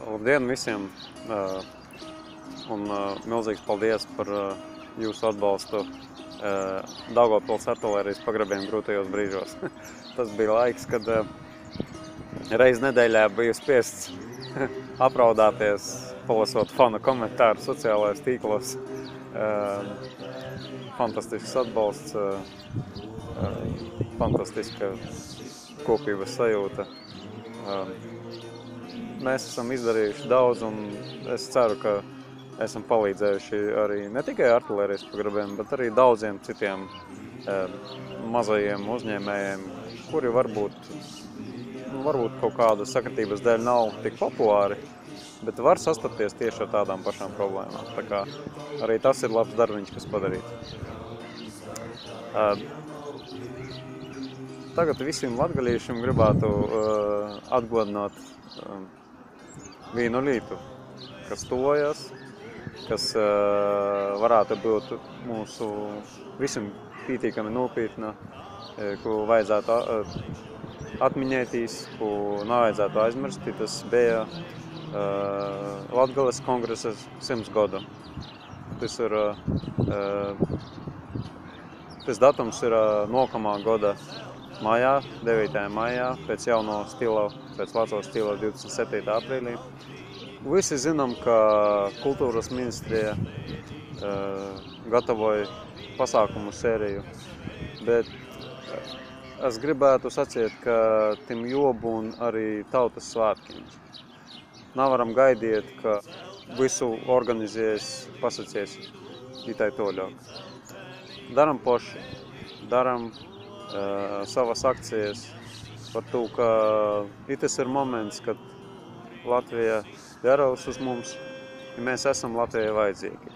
Labdien visiem! Un milzīgs paldies par jūsu atbalstu Daugavpils artilērijas pagrabiem grūtajos brīžos. Tas bija laiks, kad reiz nedēļā biju spiests apraudāties, palasot fana komentāru sociālajos tīklos. Fantastisks atbalsts, fantastiska kopības sajūta. Mēs esam izdarījuši daudz, un es ceru, ka esam palīdzējuši arī ne tikai artilērijas pagrabiem, bet arī daudziem citiem mazajiem uzņēmējiem, kuri varbūt kaut kāda sakritības dēļ nav tik populāri, bet var sastapties tieši ar tādām pašām problēmām. Tā kā arī tas ir labs darbiņš, kas padarīts. Tagad visiem latgaļīšiem gribētu atgodināt vīnu lītu, kas tuvojas, kas varētu būt mūsu visam pītīkami nopītna, ko vajadzētu atmiņētīs, ko nevajadzētu aizmirst. Tas bija Latgales kongresa 100 gadu. Tas datums ir nākamā gada maijā, 9. maijā, pēc jauno stila, pēc veco stila 27. aprīlī. Visi zinām, ka kultūras ministrija gatavoja pasākumu sēriju, bet es gribētu sacīt, ka tim jābūt arī tautas svētkiem. Nevaram gaidīt, ka visu organizēs pasacīs itai toļāk. Daram poši, daram savas akcijas par to, ka itas ir moments, kad Latvija jāraus uz mums, ja mēs esam Latvijai vajadzīgi.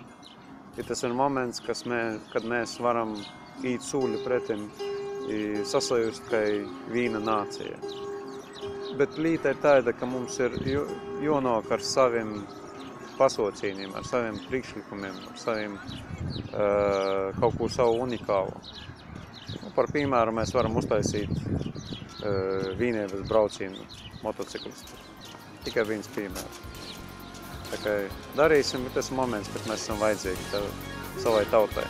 Tas ir moments, kad mēs varam īt sūļu pretim i sasajust, ka vīna nācija. Bet līta ir tāda, ka mums ir jānāk ar saviem pasaucījumiem, ar saviem priekšlikumiem, ar saviem kaut ko savu unikālu. Par piemēru mēs varam uztaisīt vīnievas braucienu motociklistu. Tikai viens piemērs. Tā kā darīsim, tas moments, kad mēs esam vajadzīgi savai tautai.